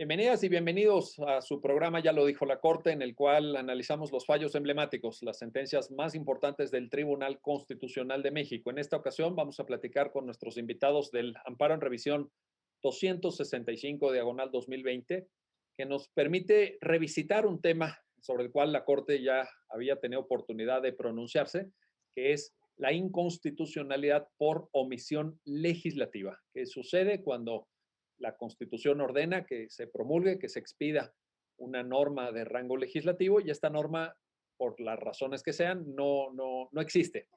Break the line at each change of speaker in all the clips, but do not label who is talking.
Bienvenidas y bienvenidos a su programa Ya lo dijo la Corte, en el cual analizamos los fallos emblemáticos, las sentencias más importantes del Tribunal Constitucional de México. En esta ocasión vamos a platicar con nuestros invitados del Amparo en Revisión 265 diagonal 2020, que nos permite revisitar un tema sobre el cual la Corte ya había tenido oportunidad de pronunciarse, que es la inconstitucionalidad por omisión legislativa, que sucede cuando la Constitución ordena que se promulgue, que se expida una norma de rango legislativo y esta norma, por las razones que sean, no existe.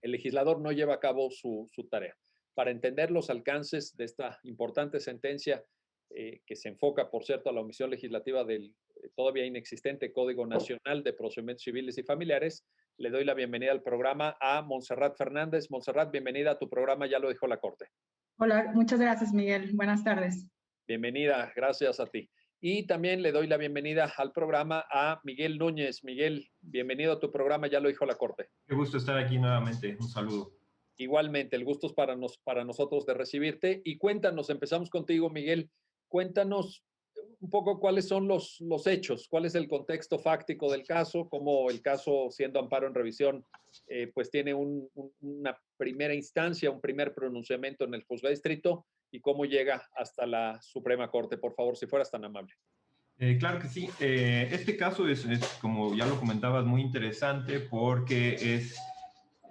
El legislador no lleva a cabo su tarea. Para entender los alcances de esta importante sentencia, que se enfoca, por cierto, a la omisión legislativa del todavía inexistente Código Nacional de Procedimientos Civiles y Familiares, le doy la bienvenida al programa a Montserrat Fernández. Montserrat, bienvenida a tu programa, Ya lo dijo la Corte.
Hola, muchas gracias, Miguel. Buenas tardes.
Bienvenida, gracias a ti. Y también le doy la bienvenida al programa a Miguel Núñez. Miguel, bienvenido a tu programa, Ya lo dijo la Corte.
Qué gusto estar aquí nuevamente. Un saludo.
Igualmente, el gusto es para nosotros de recibirte. Y cuéntanos, empezamos contigo, Miguel. Cuéntanos un poco cuáles son los hechos, cuál es el contexto fáctico del caso, cómo el caso, siendo amparo en revisión, pues tiene una primera instancia, un primer pronunciamiento en el juzgado de distrito y cómo llega hasta la Suprema Corte. Por favor, si fueras tan amable.
Claro que sí. Este caso es, como ya lo comentabas, muy interesante porque es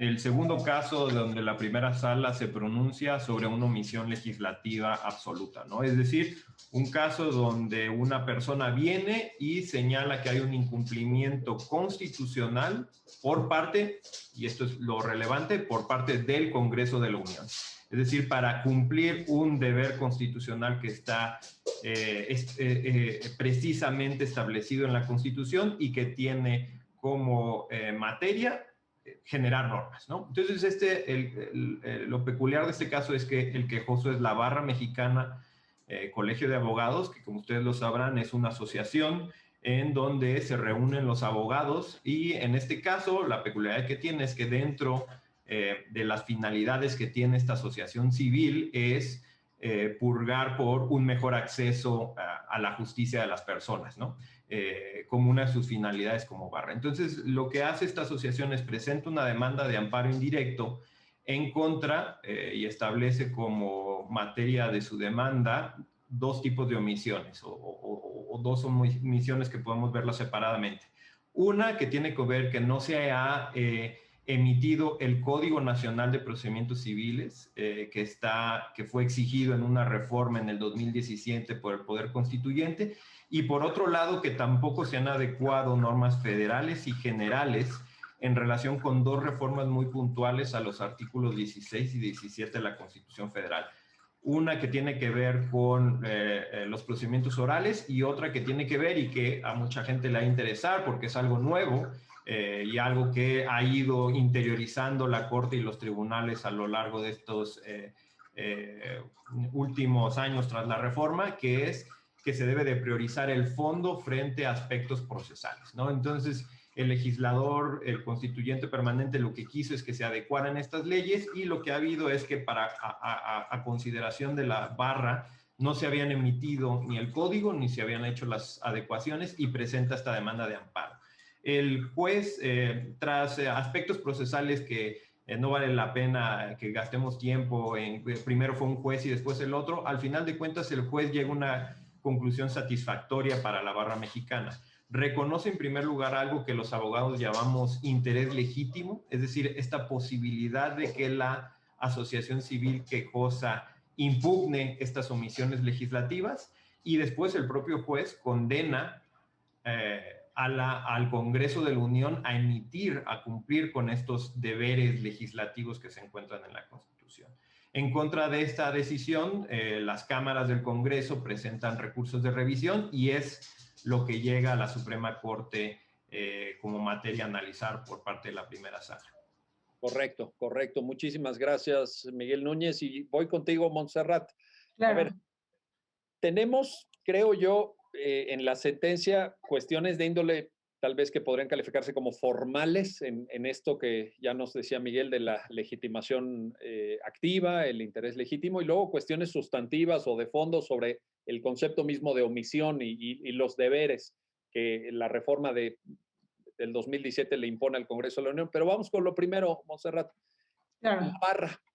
el segundo caso donde la primera sala se pronuncia sobre una omisión legislativa absoluta, ¿no? Es decir, un caso donde una persona viene y señala que hay un incumplimiento constitucional por parte, y esto es lo relevante, por parte del Congreso de la Unión. Es decir, para cumplir un deber constitucional que está precisamente establecido en la Constitución y que tiene como materia generar normas, ¿no? Entonces, lo peculiar de este caso es que el quejoso es la Barra Mexicana Colegio de Abogados, que como ustedes lo sabrán es una asociación en donde se reúnen los abogados y en este caso la peculiaridad que tiene es que dentro de las finalidades que tiene esta asociación civil es purgar por un mejor acceso a la justicia de las personas, ¿no? Como una de sus finalidades como barra. Entonces, lo que hace esta asociación es presenta una demanda de amparo indirecto en contra y establece como materia de su demanda dos tipos de omisiones o dos omisiones que podemos verlas separadamente. Una que tiene que ver que no se ha emitido el Código Nacional de Procedimientos Civiles, que fue exigido en una reforma en el 2017 por el Poder Constituyente, y por otro lado que tampoco se han adecuado normas federales y generales en relación con dos reformas muy puntuales a los artículos 16 y 17 de la Constitución Federal. Una que tiene que ver con los procedimientos orales y otra que tiene que ver y que a mucha gente le va a interesar porque es algo nuevo, y algo que ha ido interiorizando la Corte y los tribunales a lo largo de estos últimos años tras la reforma, que es que se debe de priorizar el fondo frente a aspectos procesales, ¿no? Entonces, el legislador, el constituyente permanente, lo que quiso es que se adecuaran estas leyes y lo que ha habido es que a consideración de la barra no se habían emitido ni el código ni se habían hecho las adecuaciones y presenta esta demanda de amparo. El juez, tras aspectos procesales que no vale la pena que gastemos tiempo en, primero fue un juez y después el otro, al final de cuentas el juez llega a una conclusión satisfactoria para la barra mexicana. Reconoce en primer lugar algo que los abogados llamamos interés legítimo, es decir, esta posibilidad de que la asociación civil quejosa impugne estas omisiones legislativas y después el propio juez condena al Congreso de la Unión a cumplir con estos deberes legislativos que se encuentran en la Constitución. En contra de esta decisión, las cámaras del Congreso presentan recursos de revisión y es lo que llega a la Suprema Corte como materia a analizar por parte de la primera sala.
Correcto, correcto. Muchísimas gracias, Miguel Núñez. Y voy contigo, Montserrat.
Claro.
A ver, tenemos, creo yo, en la sentencia cuestiones de índole tal vez que podrían calificarse como formales en esto que ya nos decía Miguel de la legitimación activa, el interés legítimo, y luego cuestiones sustantivas o de fondo sobre el concepto mismo de omisión y los deberes que la reforma del 2017 le impone al Congreso de la Unión. Pero vamos con lo primero, Montserrat.
Claro.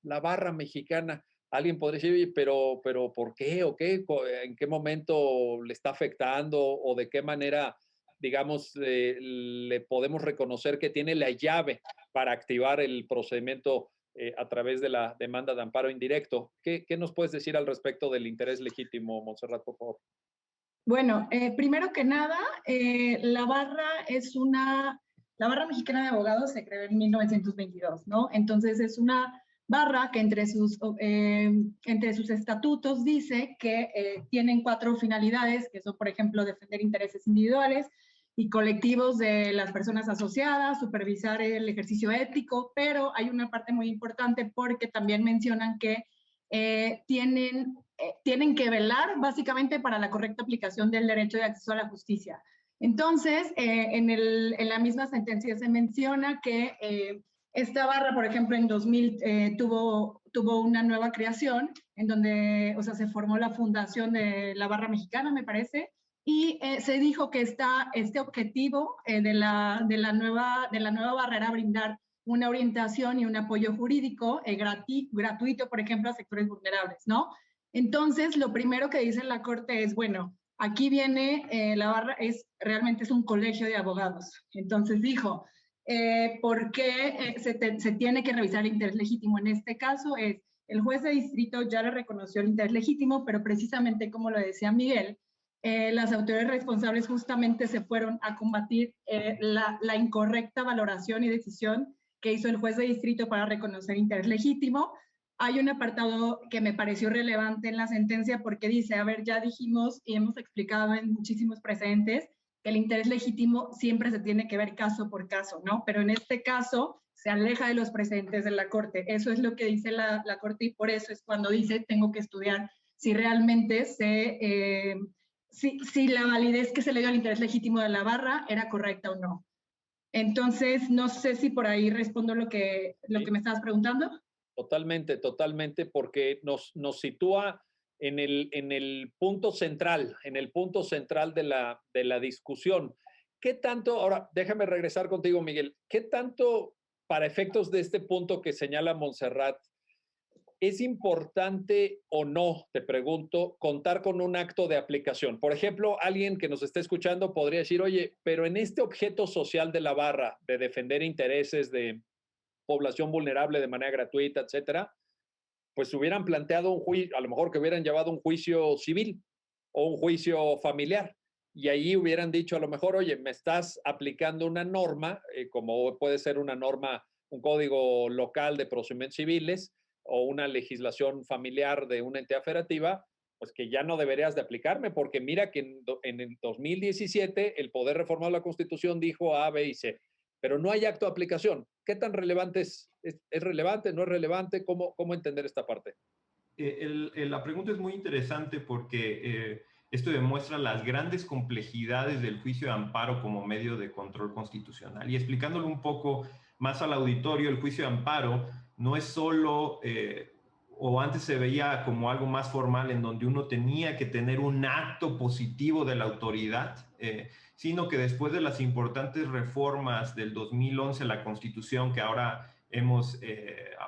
La barra mexicana. Alguien podría decir, oye, pero ¿por qué o qué? ¿En qué momento le está afectando o de qué manera, digamos, le podemos reconocer que tiene la llave para activar el procedimiento a través de la demanda de amparo indirecto? ¿Qué nos puedes decir al respecto del interés legítimo, Montserrat, por favor?
Bueno, primero que nada, la barra mexicana de abogados se creó en 1922, ¿no? Entonces es una barra que entre sus estatutos dice que tienen 4 finalidades, que son, por ejemplo, defender intereses individuales y colectivos de las personas asociadas, supervisar el ejercicio ético, pero hay una parte muy importante porque también mencionan que tienen que velar básicamente para la correcta aplicación del derecho de acceso a la justicia. Entonces, en la misma sentencia se menciona que esta barra, por ejemplo, en 2000 tuvo una nueva creación en donde, o sea, se formó la fundación de la barra mexicana, me parece, y se dijo que este objetivo de la nueva barra era brindar una orientación y un apoyo jurídico gratuito, por ejemplo, a sectores vulnerables, ¿no? Entonces, lo primero que dice la Corte es, bueno, aquí viene, la barra realmente es un colegio de abogados. Entonces dijo, ¿por qué se tiene que revisar el interés legítimo? En este caso el juez de distrito ya le reconoció el interés legítimo, pero precisamente como lo decía Miguel, las autoridades responsables justamente se fueron a combatir la incorrecta valoración y decisión que hizo el juez de distrito para reconocer interés legítimo. Hay un apartado que me pareció relevante en la sentencia porque dice, a ver, ya dijimos y hemos explicado en muchísimos precedentes que el interés legítimo siempre se tiene que ver caso por caso, ¿no? Pero en este caso se aleja de los precedentes de la Corte. Eso es lo que dice la Corte y por eso es cuando dice, tengo que estudiar si realmente si la validez que se le dio al interés legítimo de la barra era correcta o no. Entonces, no sé si por ahí respondo lo que me estabas preguntando.
Totalmente, porque nos sitúa en el punto central, de la discusión. ¿Qué tanto, ahora déjame regresar contigo, Miguel, qué tanto, para efectos de este punto que señala Montserrat, es importante o no, te pregunto, contar con un acto de aplicación? Por ejemplo, alguien que nos esté escuchando podría decir, oye, pero en este objeto social de la barra, de defender intereses de población vulnerable de manera gratuita, etcétera, pues hubieran planteado un juicio, a lo mejor que hubieran llevado un juicio civil o un juicio familiar, y ahí hubieran dicho a lo mejor, oye, me estás aplicando una norma, como puede ser una norma, un código local de procedimientos civiles o una legislación familiar de una entidad federativa, pues que ya no deberías de aplicarme, porque mira que en el 2017 el Poder Reformado de la Constitución dijo A, B y C, pero no hay acto de aplicación. ¿Qué tan relevante es? ¿Es relevante? ¿No es relevante? ¿Cómo entender esta parte?
La pregunta es muy interesante porque esto demuestra las grandes complejidades del juicio de amparo como medio de control constitucional. Y explicándolo un poco más al auditorio, el juicio de amparo no es solo, o antes se veía como algo más formal en donde uno tenía que tener un acto positivo de la autoridad, sino que después de las importantes reformas del 2011 a la Constitución, que ahora hemos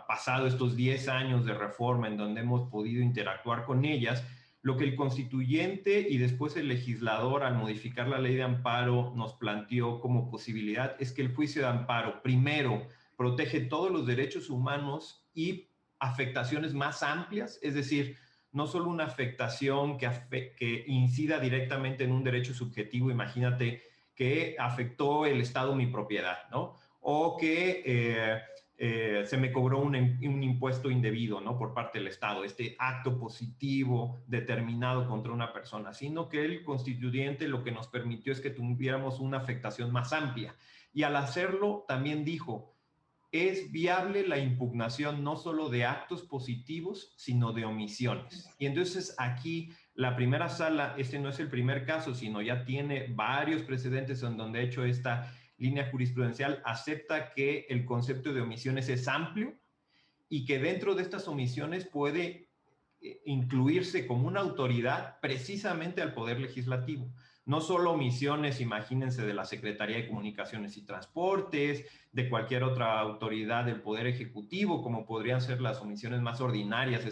pasado estos 10 años de reforma en donde hemos podido interactuar con ellas, lo que el constituyente y después el legislador al modificar la ley de amparo nos planteó como posibilidad es que el juicio de amparo primero protege todos los derechos humanos y afectaciones más amplias, es decir, no solo una afectación que incida directamente en un derecho subjetivo, imagínate que afectó el Estado mi propiedad, ¿no? O que se me cobró un impuesto indebido, ¿no? Por parte del Estado, este acto positivo determinado contra una persona, sino que el constituyente lo que nos permitió es que tuviéramos una afectación más amplia. Y al hacerlo también dijo, es viable la impugnación no solo de actos positivos, sino de omisiones. Y entonces aquí La primera sala, este no es el primer caso, sino ya tiene varios precedentes en donde, de hecho, esta línea jurisprudencial acepta que el concepto de omisiones es amplio y que dentro de estas omisiones puede incluirse como una autoridad precisamente al Poder Legislativo. No solo omisiones, imagínense, de la Secretaría de Comunicaciones y Transportes, de cualquier otra autoridad del Poder Ejecutivo, como podrían ser las omisiones más ordinarias,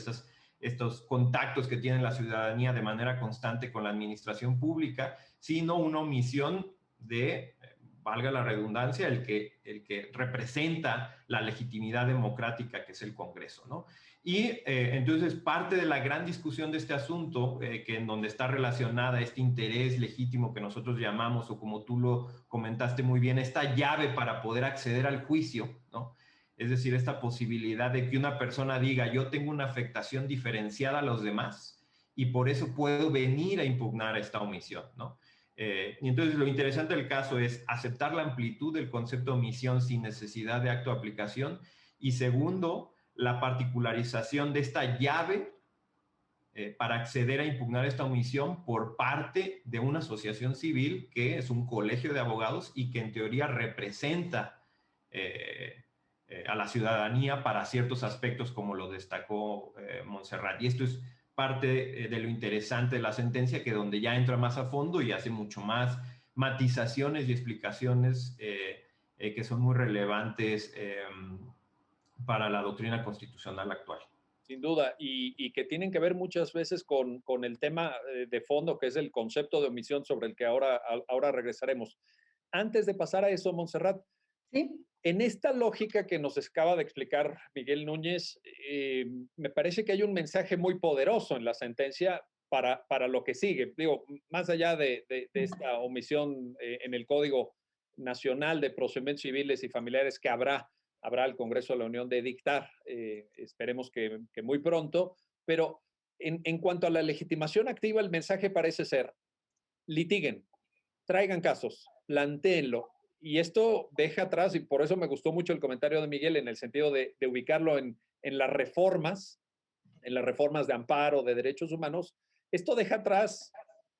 estos contactos que tiene la ciudadanía de manera constante con la administración pública, sino una omisión de, valga la redundancia, el que representa la legitimidad democrática que es el Congreso, ¿no? Y entonces parte de la gran discusión de este asunto, que en donde está relacionada este interés legítimo que nosotros llamamos, o como tú lo comentaste muy bien, esta llave para poder acceder al juicio, ¿no? Es decir, esta posibilidad de que una persona diga, yo tengo una afectación diferenciada a los demás y por eso puedo venir a impugnar esta omisión, ¿no? Y entonces lo interesante del caso es aceptar la amplitud del concepto de omisión sin necesidad de acto de aplicación, y segundo, la particularización de esta llave para acceder a impugnar esta omisión por parte de una asociación civil que es un colegio de abogados y que en teoría representa a la ciudadanía para ciertos aspectos, como lo destacó Montserrat. Y esto es parte de lo interesante de la sentencia, que donde ya entra más a fondo y hace mucho más matizaciones y explicaciones que son muy relevantes para la doctrina constitucional actual.
Sin duda, y que tienen que ver muchas veces con el tema de fondo, que es el concepto de omisión, sobre el que ahora regresaremos. Antes de pasar a eso, Montserrat,
¿sí?
En esta lógica que nos acaba de explicar Miguel Núñez, me parece que hay un mensaje muy poderoso en la sentencia para lo que sigue. Digo, más allá de esta omisión en el Código Nacional de Procedimientos Civiles y Familiares que habrá el Congreso de la Unión de dictar, esperemos que muy pronto, pero en cuanto a la legitimación activa, el mensaje parece ser, litiguen, traigan casos, plantéenlo. Y esto deja atrás, y por eso me gustó mucho el comentario de Miguel en el sentido de ubicarlo en las reformas de amparo, de derechos humanos. Esto deja atrás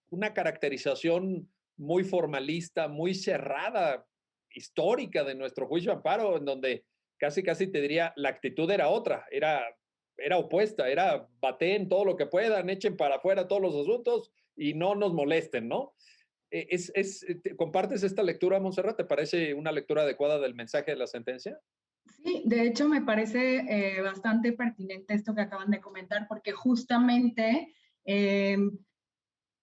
una caracterización muy formalista, muy cerrada, histórica de nuestro juicio de amparo, en donde casi te diría, la actitud era otra, era opuesta, era baten todo lo que puedan, echen para afuera todos los asuntos y no nos molesten, ¿no? ¿Compartes esta lectura, Montserrat? ¿Te parece una lectura adecuada del mensaje de la sentencia?
Sí, de hecho me parece bastante pertinente esto que acaban de comentar, porque justamente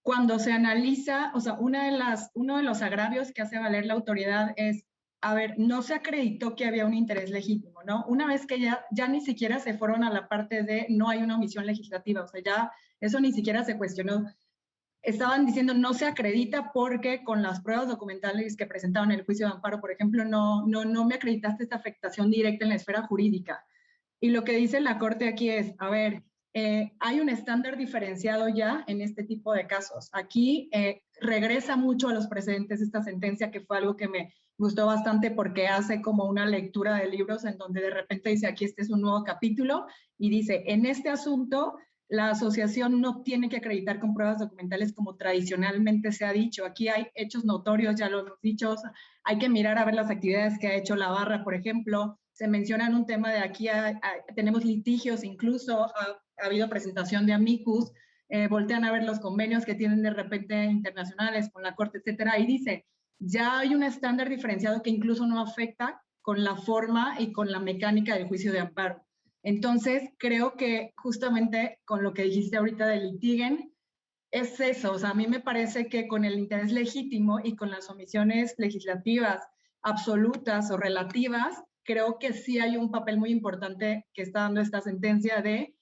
cuando se analiza, o sea, uno de los agravios que hace valer la autoridad es, a ver, no se acreditó que había un interés legítimo, ¿no? Una vez que ya ni siquiera se fueron a la parte de no hay una omisión legislativa, o sea, ya eso ni siquiera se cuestionó. Estaban diciendo no se acredita porque con las pruebas documentales que presentaban en el juicio de amparo, por ejemplo, no me acreditaste esta afectación directa en la esfera jurídica. Y lo que dice la Corte aquí es, a ver, hay un estándar diferenciado ya en este tipo de casos. Aquí regresa mucho a los precedentes esta sentencia, que fue algo que me gustó bastante porque hace como una lectura de libros en donde de repente dice, aquí este es un nuevo capítulo, y dice, en este asunto, la asociación no tiene que acreditar con pruebas documentales como tradicionalmente se ha dicho. Aquí hay hechos notorios, ya lo hemos dicho, o sea, hay que mirar a ver las actividades que ha hecho la barra, por ejemplo. Se menciona en un tema de aquí, tenemos litigios, incluso ha habido presentación de amicus, voltean a ver los convenios que tienen de repente internacionales con la Corte, etcétera, y dice, ya hay un estándar diferenciado que incluso no afecta con la forma y con la mecánica del juicio de amparo. Entonces, creo que justamente con lo que dijiste ahorita de litiguen, es eso. O sea, a mí me parece que con el interés legítimo y con las omisiones legislativas absolutas o relativas, creo que sí hay un papel muy importante que está dando esta sentencia de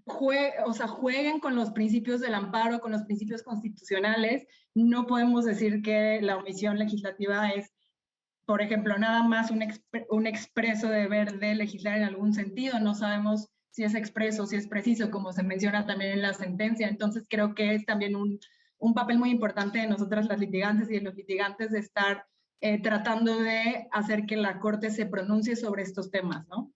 jueguen con los principios del amparo, con los principios constitucionales. No podemos decir que la omisión legislativa es, por ejemplo, nada más un expreso deber de legislar en algún sentido. No sabemos si es expreso, si es preciso, como se menciona también en la sentencia. Entonces, creo que es también un papel muy importante de nosotras las litigantes y de los litigantes de estar tratando de hacer que la Corte se pronuncie sobre estos temas, ¿no?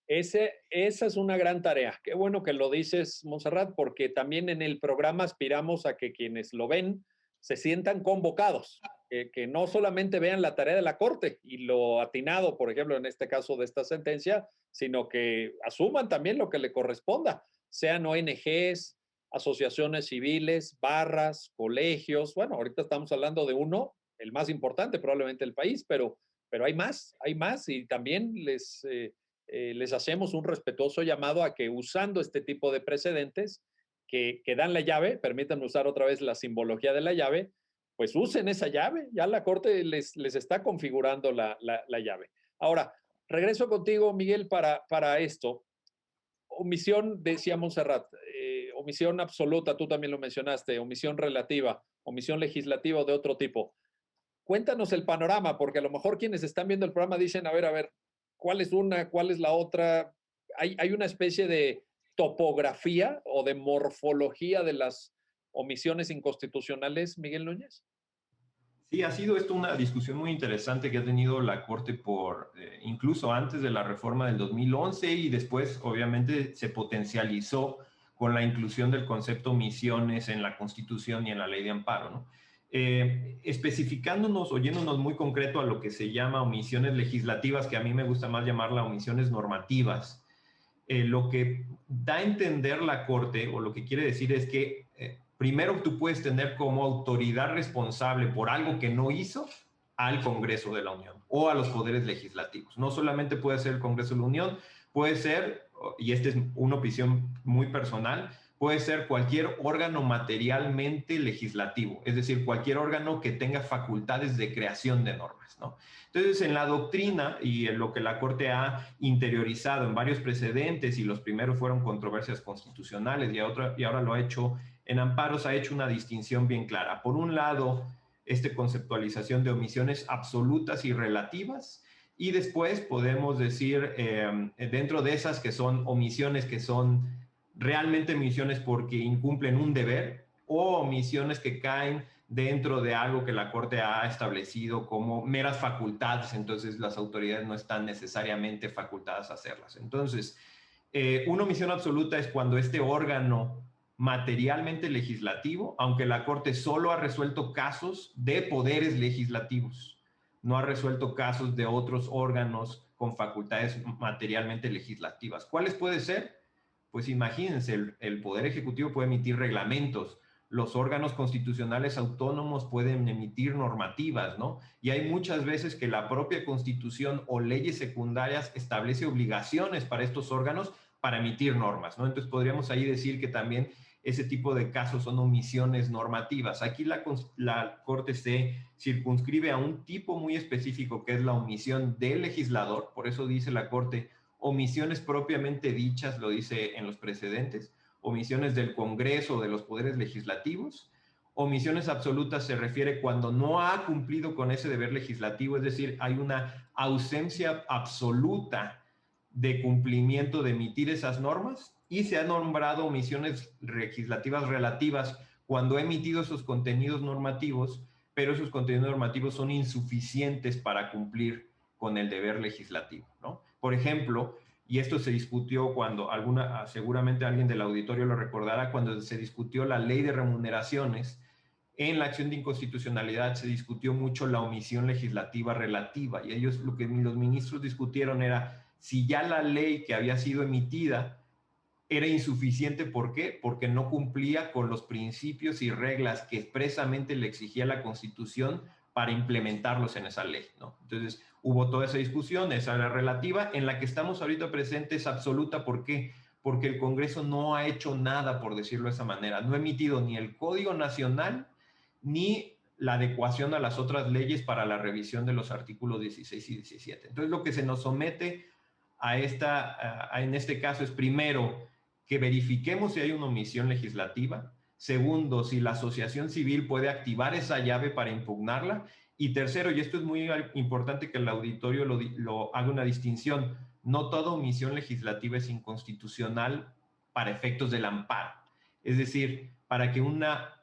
Esa es una gran tarea. Qué bueno que lo dices, Montserrat, porque también en el programa aspiramos a que quienes lo ven se sientan convocados, que no solamente vean la tarea de la Corte y lo atinado, por ejemplo, en este caso de esta sentencia, sino que asuman también lo que le corresponda, sean ONGs, asociaciones civiles, barras, colegios. Bueno, ahorita estamos hablando de uno, el más importante probablemente del país, pero hay más y también les hacemos un respetuoso llamado a que usando este tipo de precedentes que dan la llave, permítanme usar otra vez la simbología de la llave, pues usen esa llave, ya la Corte les está configurando la llave. Ahora, regreso contigo, Miguel, para esto. Omisión, decía Montserrat, omisión absoluta, tú también lo mencionaste, omisión relativa, omisión legislativa o de otro tipo. Cuéntanos el panorama, porque a lo mejor quienes están viendo el programa dicen, a ver, ¿cuál es una, cuál es la otra? Hay una especie de topografía o de morfología de las omisiones inconstitucionales, Miguel Núñez.
Sí, ha sido esto una discusión muy interesante que ha tenido la Corte incluso antes de la reforma del 2011 y después obviamente se potencializó con la inclusión del concepto omisiones en la Constitución y en la Ley de Amparo, ¿no? Especificándonos o yéndonos muy concreto a lo que se llama omisiones legislativas, que a mí me gusta más llamarla omisiones normativas, lo que da a entender la Corte o lo que quiere decir es que primero tú puedes tener como autoridad responsable por algo que no hizo al Congreso de la Unión o a los poderes legislativos. No solamente puede ser el Congreso de la Unión, puede ser, y esta es una opinión muy personal, puede ser cualquier órgano materialmente legislativo, es decir, cualquier órgano que tenga facultades de creación de normas, ¿no? Entonces, en la doctrina y en lo que la Corte ha interiorizado en varios precedentes, y los primeros fueron controversias constitucionales y ahora lo ha hecho en amparos, ha hecho una distinción bien clara. Por un lado, esta conceptualización de omisiones absolutas y relativas, y después podemos decir, dentro de esas que son omisiones que son realmente omisiones porque incumplen un deber o omisiones que caen dentro de algo que la Corte ha establecido como meras facultades, entonces las autoridades no están necesariamente facultadas a hacerlas. Entonces, una omisión absoluta es cuando este órgano materialmente legislativo, aunque la Corte solo ha resuelto casos de poderes legislativos, no ha resuelto casos de otros órganos con facultades materialmente legislativas. ¿Cuáles puede ser? Pues imagínense, el Poder Ejecutivo puede emitir reglamentos, los órganos constitucionales autónomos pueden emitir normativas, ¿no? Y hay muchas veces que la propia Constitución o leyes secundarias establece obligaciones para estos órganos para emitir normas, ¿no? Entonces podríamos ahí decir que también ese tipo de casos son omisiones normativas. Aquí la Corte se circunscribe a un tipo muy específico que es la omisión del legislador, por eso dice la Corte, omisiones propiamente dichas, lo dice en los precedentes, omisiones del Congreso o de los poderes legislativos. Omisiones absolutas se refiere cuando no ha cumplido con ese deber legislativo, es decir, hay una ausencia absoluta de cumplimiento de emitir esas normas, y se han nombrado omisiones legislativas relativas cuando ha emitido esos contenidos normativos, pero esos contenidos normativos son insuficientes para cumplir con el deber legislativo, ¿no? Por ejemplo, y esto se discutió cuando seguramente alguien del auditorio lo recordará, cuando se discutió la ley de remuneraciones, en la acción de inconstitucionalidad se discutió mucho la omisión legislativa relativa, y ellos, lo que los ministros discutieron era si ya la ley que había sido emitida era insuficiente. ¿Por qué? Porque no cumplía con los principios y reglas que expresamente le exigía la Constitución para implementarlos en esa ley, ¿no? Entonces, hubo toda esa discusión, esa era relativa. En la que estamos ahorita presentes absoluta. ¿Por qué? Porque el Congreso no ha hecho nada, por decirlo de esa manera. No ha emitido ni el Código Nacional ni la adecuación a las otras leyes para la revisión de los artículos 16 y 17. Entonces, lo que se nos somete en este caso es, primero, que verifiquemos si hay una omisión legislativa. Segundo, si la asociación civil puede activar esa llave para impugnarla. Y tercero, y esto es muy importante que el auditorio lo haga una distinción, no toda omisión legislativa es inconstitucional para efectos del amparo. Es decir, para que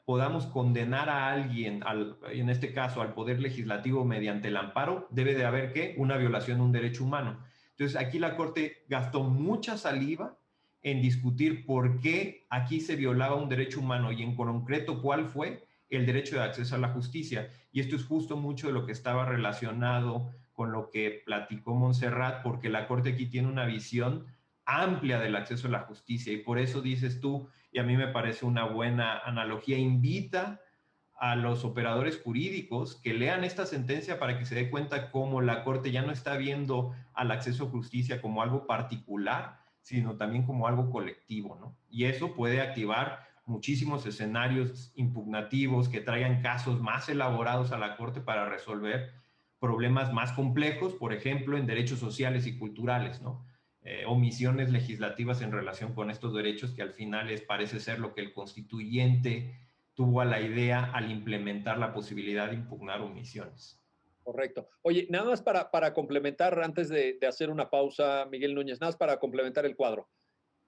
podamos condenar a alguien, en este caso al Poder Legislativo mediante el amparo, debe de haber, ¿qué? Una violación de un derecho humano. Entonces, aquí la Corte gastó mucha saliva en discutir por qué aquí se violaba un derecho humano y en concreto cuál fue el derecho de acceso a la justicia. Y esto es justo mucho de lo que estaba relacionado con lo que platicó Montserrat, porque la Corte aquí tiene una visión amplia del acceso a la justicia y por eso dices tú, y a mí me parece una buena analogía, invita a los operadores jurídicos que lean esta sentencia para que se dé cuenta cómo la Corte ya no está viendo al acceso a justicia como algo particular, sino también como algo colectivo, ¿no? Y eso puede activar muchísimos escenarios impugnativos que traigan casos más elaborados a la Corte para resolver problemas más complejos, por ejemplo, en derechos sociales y culturales, ¿no? Omisiones legislativas en relación con estos derechos que al final parece ser lo que el constituyente tuvo a la idea al implementar la posibilidad de impugnar omisiones.
Correcto. Oye, nada más para complementar, antes de hacer una pausa, Miguel Núñez, nada más para complementar el cuadro.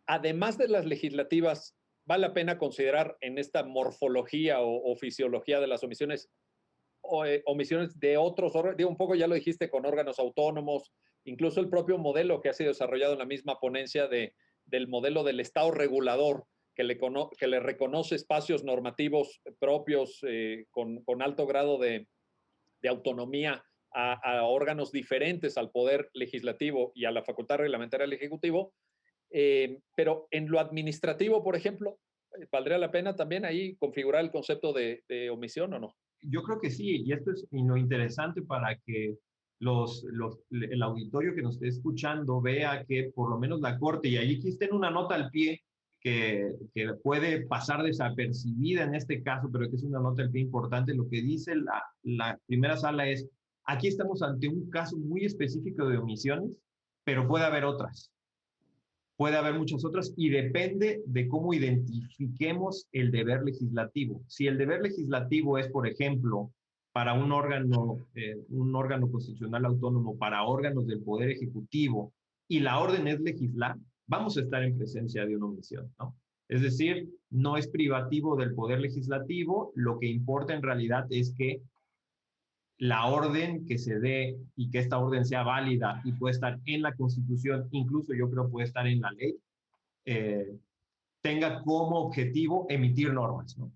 Además de las legislativas, ¿vale la pena considerar en esta morfología o fisiología de las omisiones, omisiones de otros órganos? Digo, un poco ya lo dijiste con órganos autónomos, incluso el propio modelo que ha sido desarrollado en la misma ponencia del modelo del Estado regulador, que le reconoce espacios normativos propios con alto grado de autonomía a órganos diferentes al poder legislativo y a la facultad reglamentaria del Ejecutivo. Pero en lo administrativo, por ejemplo, ¿valdría la pena también ahí configurar el concepto de omisión o no?
Yo creo que sí, y esto es lo interesante para que el auditorio que nos esté escuchando vea que por lo menos la Corte, y ahí aquí está en una nota al pie que puede pasar desapercibida en este caso, pero que es una nota al pie importante, lo que dice la primera sala es, aquí estamos ante un caso muy específico de omisiones, pero puede haber otras. Puede haber muchas otras y depende de cómo identifiquemos el deber legislativo. Si el deber legislativo es, por ejemplo, para un órgano constitucional autónomo, para órganos del Poder Ejecutivo, y la orden es legislar, vamos a estar en presencia de una omisión, ¿no? Es decir, no es privativo del Poder Legislativo, lo que importa en realidad es que la orden que se dé y que esta orden sea válida y puede estar en la Constitución, incluso yo creo puede estar en la ley, tenga como objetivo emitir normas, ¿no?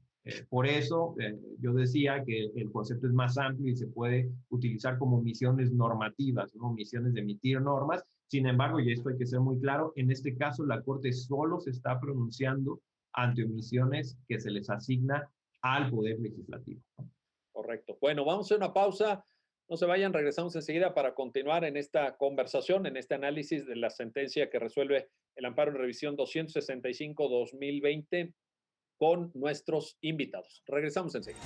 Por eso yo decía que el concepto es más amplio y se puede utilizar como misiones normativas, ¿no? Misiones de emitir normas. Sin embargo, y esto hay que ser muy claro, en este caso la Corte solo se está pronunciando ante omisiones que se les asigna al Poder Legislativo, ¿no?
Correcto. Bueno, vamos a hacer una pausa. No se vayan, regresamos enseguida para continuar en esta conversación, en este análisis de la sentencia que resuelve el amparo en revisión 265-2020 con nuestros invitados. Regresamos enseguida.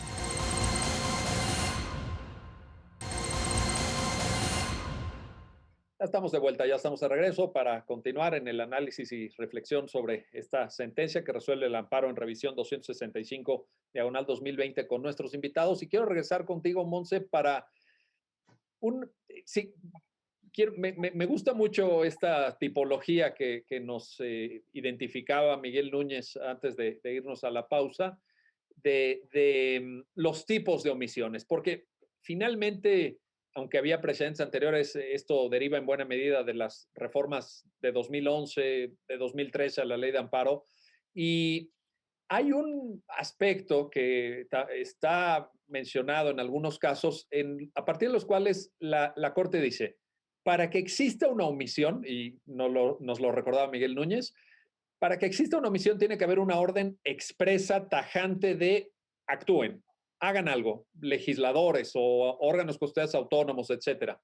Ya estamos de vuelta, ya estamos de regreso para continuar en el análisis y reflexión sobre esta sentencia que resuelve el amparo en revisión 265/2020 con nuestros invitados. Y quiero regresar contigo, Monse, para sí, me gusta mucho esta tipología que nos identificaba Miguel Núñez antes de irnos a la pausa, de los tipos de omisiones, porque finalmente, aunque había precedentes anteriores, esto deriva en buena medida de las reformas de 2011, de 2013 a la ley de amparo, y hay un aspecto que está mencionado en algunos casos, a partir de los cuales la Corte dice, para que exista una omisión, y nos lo recordaba Miguel Núñez, para que exista una omisión tiene que haber una orden expresa, tajante de actúen, hagan algo, legisladores o órganos constitucionales autónomos, etcétera.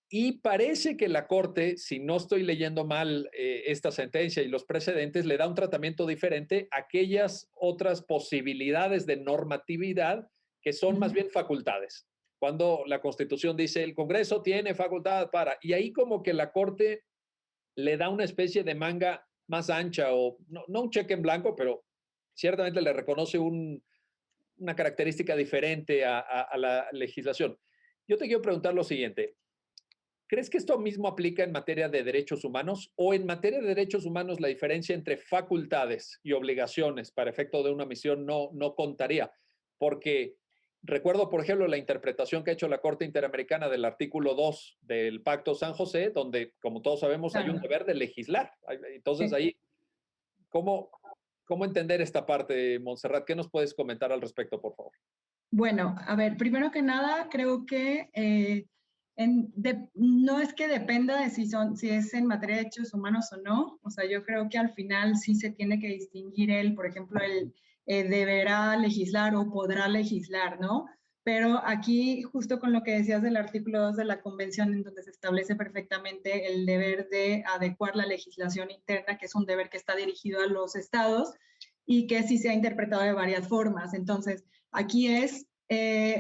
Y parece que la Corte, si no estoy leyendo mal esta sentencia y los precedentes, le da un tratamiento diferente a aquellas otras posibilidades de normatividad que son más bien facultades. Cuando la Constitución dice el Congreso tiene facultad para, y ahí como que la Corte le da una especie de manga más ancha o no un cheque en blanco, pero ciertamente le reconoce una característica diferente a la legislación. Yo te quiero preguntar lo siguiente. ¿Crees que esto mismo aplica en materia de derechos humanos o en materia de derechos humanos la diferencia entre facultades y obligaciones para efecto de una omisión no contaría? Porque Recuerdo, por ejemplo, la interpretación que ha hecho la Corte Interamericana del artículo 2 del Pacto San José, donde, como todos sabemos, hay un
Claro.
deber de legislar. Entonces,
Sí.
ahí, ¿cómo, cómo entender esta parte, Montserrat? ¿Qué nos puedes comentar al respecto, por favor?
Bueno, a ver, primero que nada, creo que no es que dependa de si es en materia de derechos humanos o no. O sea, yo creo que al final sí se tiene que distinguir por ejemplo, deberá legislar o podrá legislar, ¿no? Pero aquí, justo con lo que decías del artículo 2 de la Convención, en donde se establece perfectamente el deber de adecuar la legislación interna, que es un deber que está dirigido a los estados y que sí se ha interpretado de varias formas. Entonces, aquí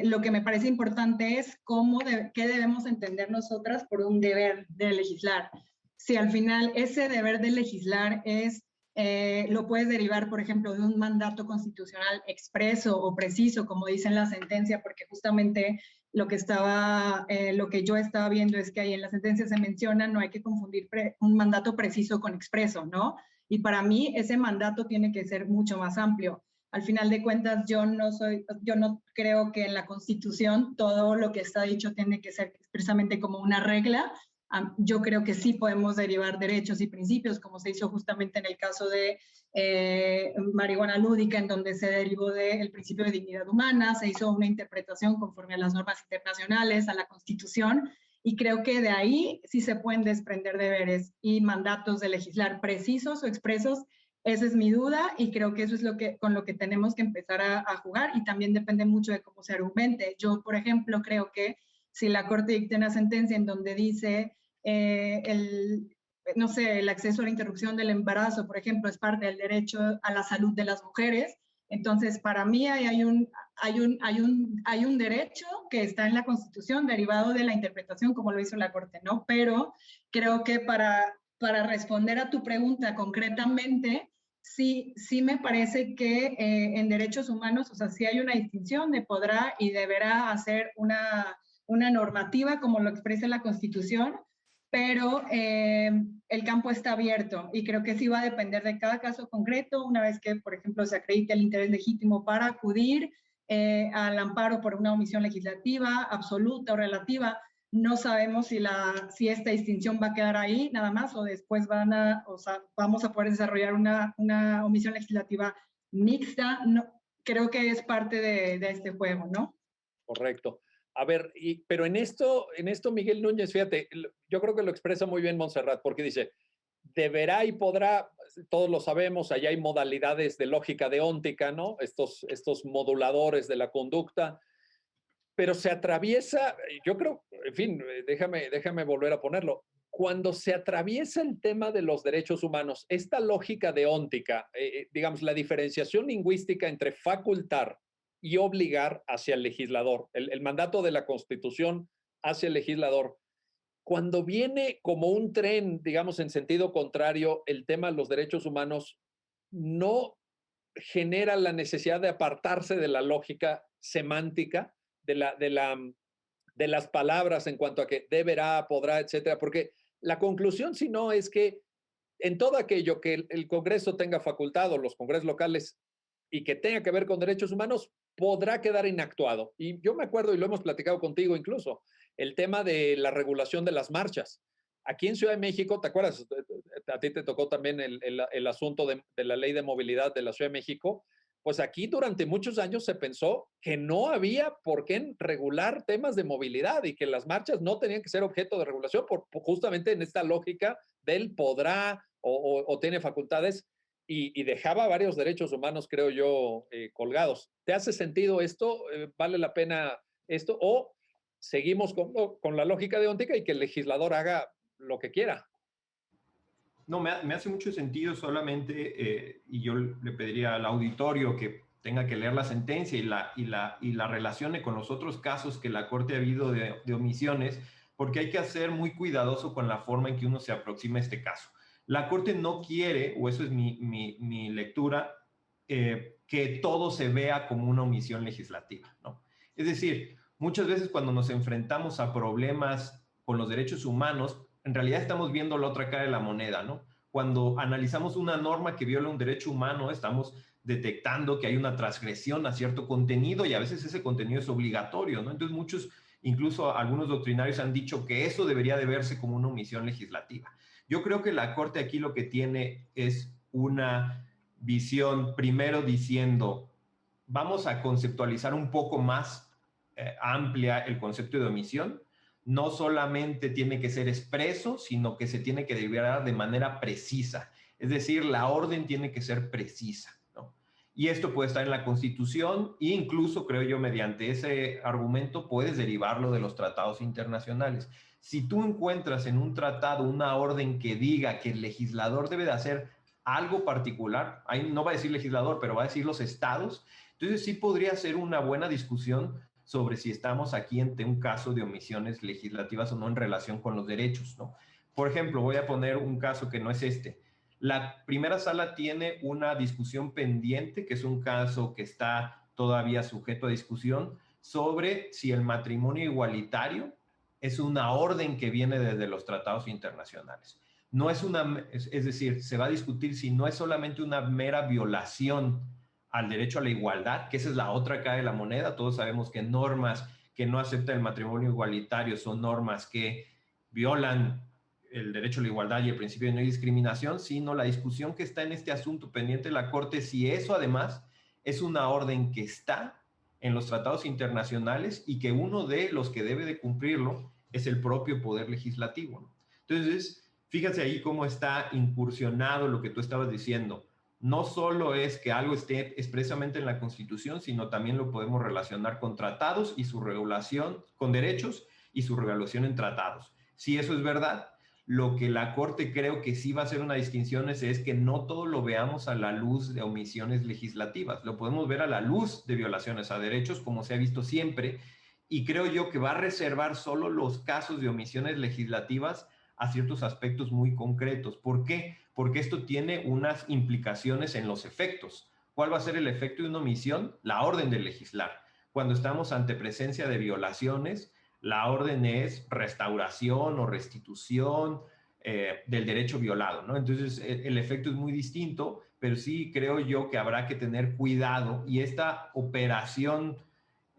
lo que me parece importante es qué debemos entender nosotras por un deber de legislar. Si al final ese deber de legislar lo puedes derivar, por ejemplo, de un mandato constitucional expreso o preciso, como dice en la sentencia, porque justamente lo que yo estaba viendo es que ahí en la sentencia se menciona, no hay que confundir un mandato preciso con expreso, ¿no? Y para mí ese mandato tiene que ser mucho más amplio. Al final de cuentas, yo no creo que en la Constitución todo lo que está dicho tiene que ser expresamente como una regla. Yo creo que sí podemos derivar derechos y principios, como se hizo justamente en el caso de marihuana lúdica, en donde se derivó del principio de dignidad humana, se hizo una interpretación conforme a las normas internacionales, a la Constitución, y creo que de ahí sí se pueden desprender deberes y mandatos de legislar precisos o expresos. Esa es mi duda y creo que eso es con lo que tenemos que empezar a jugar, y también depende mucho de cómo se argumente. Yo, por ejemplo, creo que si la Corte dicta una sentencia en donde dice no sé, el acceso a la interrupción del embarazo, por ejemplo, es parte del derecho a la salud de las mujeres, entonces para mí hay un derecho que está en la Constitución derivado de la interpretación como lo hizo la Corte, ¿no? Pero creo que para responder a tu pregunta concretamente, sí me parece que en derechos humanos, o sea, sí hay una distinción de podrá y deberá hacer una normativa como lo expresa la Constitución, pero el campo está abierto y creo que sí va a depender de cada caso concreto, una vez que, por ejemplo, se acredite el interés legítimo para acudir al amparo por una omisión legislativa, absoluta o relativa. No sabemos si esta distinción va a quedar ahí nada más o después vamos a poder desarrollar una omisión legislativa mixta. No, creo que es parte de este juego, ¿no?
Correcto. A ver, pero en esto, Miguel Núñez, fíjate, yo creo que lo expresa muy bien Montserrat, porque dice, deberá y podrá, todos lo sabemos, allá hay modalidades de lógica deóntica, ¿no? Estos moduladores de la conducta, pero se atraviesa, yo creo, en fin, déjame volver a ponerlo, cuando se atraviesa el tema de los derechos humanos, esta lógica deóntica, digamos, la diferenciación lingüística entre facultar y obligar hacia el legislador, el mandato de la Constitución hacia el legislador, cuando viene como un tren, digamos, en sentido contrario, el tema de los derechos humanos no genera la necesidad de apartarse de la lógica semántica, de las palabras en cuanto a que deberá, podrá, etcétera, porque la conclusión, si no, es que en todo aquello que el Congreso tenga facultado, los congresos locales, y que tenga que ver con derechos humanos, podrá quedar inactuado. Y yo me acuerdo, y lo hemos platicado contigo incluso, el tema de la regulación de las marchas. Aquí en Ciudad de México, ¿te acuerdas? A ti te tocó también el asunto de la ley de movilidad de la Ciudad de México. Pues aquí durante muchos años se pensó que no había por qué regular temas de movilidad y que las marchas no tenían que ser objeto de regulación justamente en esta lógica del podrá o tiene facultades y dejaba varios derechos humanos, creo yo, colgados. ¿Te hace sentido esto? ¿Vale la pena esto? ¿O seguimos con la lógica deóntica y que el legislador haga lo que quiera?
No, me hace mucho sentido solamente, y yo le pediría al auditorio que tenga que leer la sentencia y la relacione con los otros casos que la Corte ha habido de omisiones, porque hay que ser muy cuidadoso con la forma en que uno se aproxima a este caso. La Corte no quiere, o eso es mi lectura, que todo se vea como una omisión legislativa, ¿no? Es decir, muchas veces cuando nos enfrentamos a problemas con los derechos humanos, en realidad estamos viendo la otra cara de la moneda, ¿no? Cuando analizamos una norma que viola un derecho humano, estamos detectando que hay una transgresión a cierto contenido y a veces ese contenido es obligatorio, ¿no? Entonces muchos, incluso algunos doctrinarios han dicho que eso debería de verse como una omisión legislativa. Yo creo que la Corte aquí lo que tiene es una visión, primero diciendo, vamos a conceptualizar un poco más amplia el concepto de omisión. No solamente tiene que ser expreso, sino que se tiene que deliberar de manera precisa. Es decir, la orden tiene que ser precisa, ¿no? Y esto puede estar en la Constitución e incluso, creo yo, mediante ese argumento puedes derivarlo de los tratados internacionales. Si tú encuentras en un tratado una orden que diga que el legislador debe de hacer algo particular, ahí no va a decir legislador, pero va a decir los estados, entonces sí podría ser una buena discusión sobre si estamos aquí ante un caso de omisiones legislativas o no en relación con los derechos, ¿no? Por ejemplo, voy a poner un caso que no es este. La primera sala tiene una discusión pendiente, que es un caso que está todavía sujeto a discusión, sobre si el matrimonio igualitario es una orden que viene desde los tratados internacionales. No es una, es decir, se va a discutir si no es solamente una mera violación al derecho a la igualdad, que esa es la otra cara de la moneda. Todos sabemos que normas que no aceptan el matrimonio igualitario son normas que violan el derecho a la igualdad y el principio de no discriminación, sino la discusión que está en este asunto pendiente de la Corte, si eso además es una orden que está en los tratados internacionales y que uno de los que debe de cumplirlo es el propio poder legislativo, ¿no? Entonces, fíjate ahí cómo está incursionado lo que tú estabas diciendo. No solo es que algo esté expresamente en la Constitución, sino también lo podemos relacionar con tratados y su regulación, con derechos y su regulación en tratados. Si eso es verdad, lo que la Corte creo que sí va a hacer una distinción es que no todo lo veamos a la luz de omisiones legislativas. Lo podemos ver a la luz de violaciones a derechos, como se ha visto siempre, y creo yo que va a reservar solo los casos de omisiones legislativas a ciertos aspectos muy concretos. ¿Por qué? Porque esto tiene unas implicaciones en los efectos. ¿Cuál va a ser el efecto de una omisión? La orden de legislar. Cuando estamos ante presencia de violaciones, la orden es restauración o restitución del derecho violado, ¿no? Entonces, el efecto es muy distinto, pero sí creo yo que habrá que tener cuidado y esta operación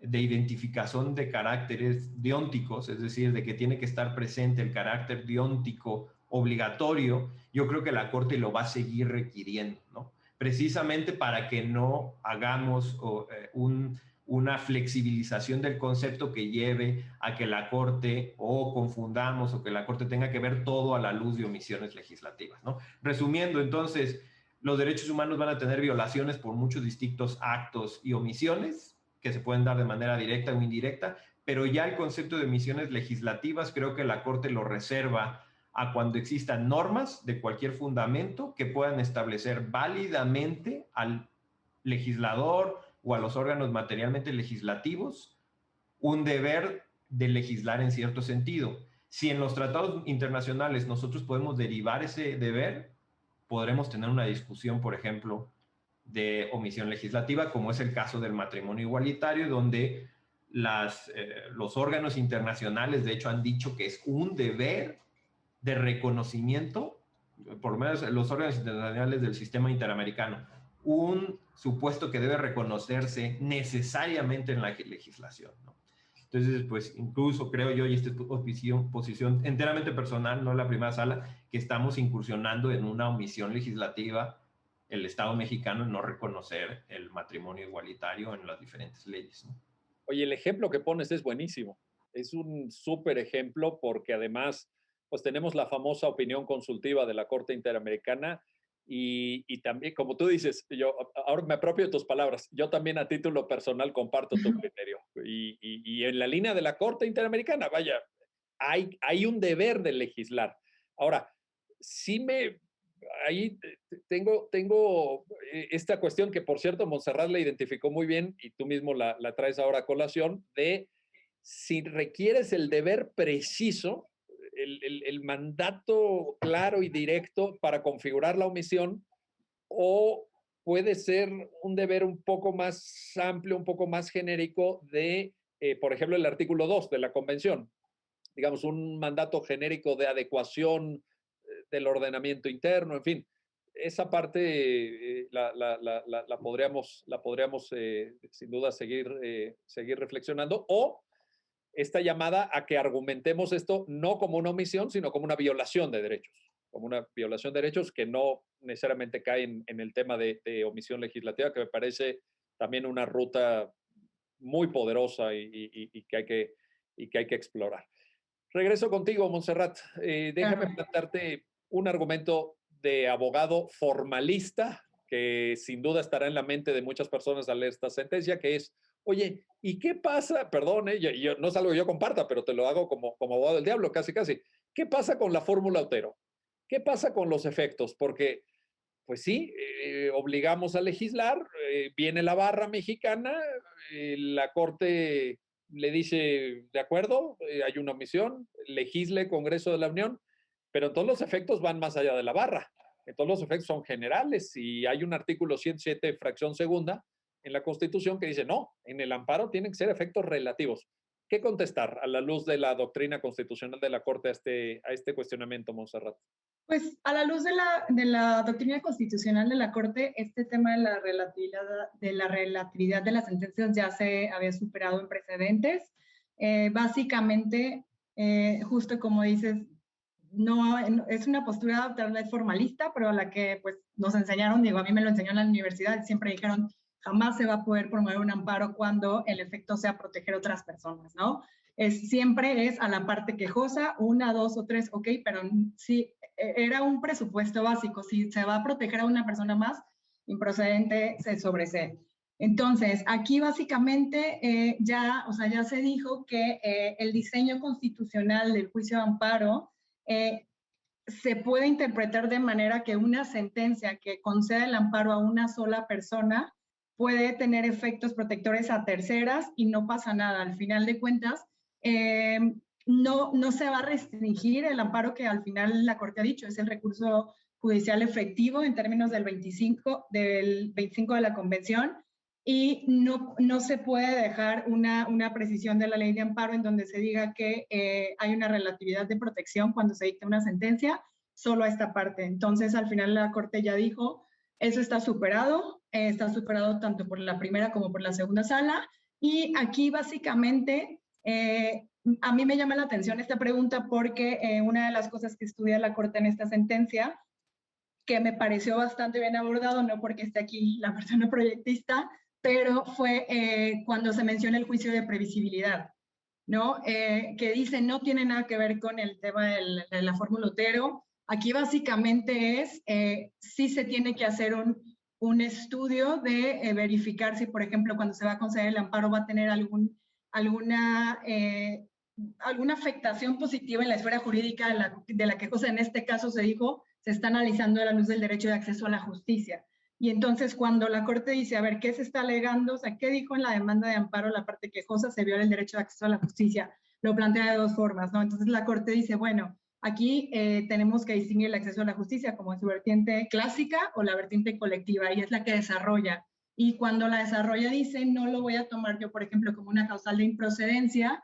de identificación de caracteres deónticos, es decir, de que tiene que estar presente el carácter deóntico obligatorio, yo creo que la Corte lo va a seguir requiriendo, ¿no? Precisamente para que no hagamos una flexibilización del concepto que lleve a que la Corte o confundamos o que la Corte tenga que ver todo a la luz de omisiones legislativas, ¿no? Resumiendo, entonces, los derechos humanos van a tener violaciones por muchos distintos actos y omisiones que se pueden dar de manera directa o indirecta, pero ya el concepto de omisiones legislativas creo que la Corte lo reserva a cuando existan normas de cualquier fundamento que puedan establecer válidamente al legislador o a los órganos materialmente legislativos un deber de legislar en cierto sentido. Si en los tratados internacionales nosotros podemos derivar ese deber, podremos tener una discusión, por ejemplo, de omisión legislativa, como es el caso del matrimonio igualitario, donde los órganos internacionales, de hecho, han dicho que es un deber de reconocimiento, por lo menos los órganos internacionales del sistema interamericano, un supuesto que debe reconocerse necesariamente en la legislación, ¿no? Entonces, pues incluso creo yo, y esta es posición enteramente personal, no la primera sala, que estamos incursionando en una omisión legislativa el Estado mexicano en no reconocer el matrimonio igualitario en las diferentes leyes, ¿no?
Oye, el ejemplo que pones es buenísimo. Es un súper ejemplo porque además, pues tenemos la famosa opinión consultiva de la Corte Interamericana y también, como tú dices, yo ahora me apropio de tus palabras, yo también a título personal comparto tu criterio. Y en la línea de la Corte Interamericana, vaya, hay un deber de legislar. Ahora, sí ahí tengo esta cuestión que, por cierto, Montserrat la identificó muy bien y tú mismo la traes ahora a colación, de si requieres el deber preciso, el mandato claro y directo para configurar la omisión, o puede ser un deber un poco más amplio, un poco más genérico de, por ejemplo, el artículo 2 de la Convención, digamos, un mandato genérico de adecuación del ordenamiento interno, en fin. esa parte la podríamos sin duda seguir reflexionando, o esta llamada a que argumentemos esto no como una omisión, sino como una violación de derechos, como una violación de derechos que no necesariamente cae en el tema de omisión legislativa, que me parece también una ruta muy poderosa y que hay que explorar. Regreso contigo, Montserrat. Déjame plantearte un argumento de abogado formalista que sin duda estará en la mente de muchas personas al leer esta sentencia, que es, oye, ¿y qué pasa? Perdón, no es algo que yo comparta, pero te lo hago como abogado del diablo, casi, casi. ¿Qué pasa con la fórmula Otero? ¿Qué pasa con los efectos? Porque, pues sí, obligamos a legislar, viene la barra mexicana, la Corte le dice, de acuerdo, hay una omisión, legisle Congreso de la Unión, pero todos los efectos van más allá de la barra. Todos los efectos son generales y hay un artículo 107, fracción segunda, en la Constitución que dice, no, en el amparo tienen que ser efectos relativos. ¿Qué contestar a la luz de la doctrina constitucional de la Corte a este cuestionamiento, Montserrat?
Pues a la luz de la doctrina constitucional de la Corte, este tema de la relatividad de las sentencias ya se había superado en precedentes. Básicamente, justo como dices, no es una postura tal vez formalista, pero a la que pues nos enseñaron, digo, a mí me lo enseñó en la universidad, siempre dijeron, jamás se va a poder promover un amparo cuando el efecto sea proteger a otras personas, ¿no? Siempre es a la parte quejosa, 1, 2 o 3, ok, pero sí, era un presupuesto básico, si se va a proteger a una persona más, improcedente se sobresee. Entonces, aquí básicamente ya se dijo que el diseño constitucional del juicio de amparo se puede interpretar de manera que una sentencia que conceda el amparo a una sola persona puede tener efectos protectores a terceras y no pasa nada. Al final de cuentas, no se va a restringir el amparo que al final la Corte ha dicho, es el recurso judicial efectivo en términos del 25 de la Convención, y no se puede dejar una precisión de la ley de amparo en donde se diga que hay una relatividad de protección cuando se dicta una sentencia, solo a esta parte. Entonces, al final la Corte ya dijo, eso está superado tanto por la primera como por la segunda sala, y aquí básicamente a mí me llama la atención esta pregunta porque una de las cosas que estudia la Corte en esta sentencia, que me pareció bastante bien abordado, no porque esté aquí la persona proyectista, pero fue cuando se menciona el juicio de previsibilidad, ¿no? Que dice no tiene nada que ver con el tema de la fórmula Otero. Aquí básicamente es, sí se tiene que hacer un estudio de verificar si, por ejemplo, cuando se va a conceder el amparo va a tener alguna afectación positiva en la esfera jurídica de la quejosa. En este caso se dijo, se está analizando a la luz del derecho de acceso a la justicia. Y entonces cuando la Corte dice, a ver, ¿qué se está alegando? O sea, ¿qué dijo en la demanda de amparo la parte quejosa? Se viola el derecho de acceso a la justicia. Lo plantea de dos formas, ¿no? Entonces la Corte dice, bueno, aquí tenemos que distinguir el acceso a la justicia como su vertiente clásica o la vertiente colectiva, y es la que desarrolla. Y cuando la desarrolla dice, no lo voy a tomar yo, por ejemplo, como una causal de improcedencia,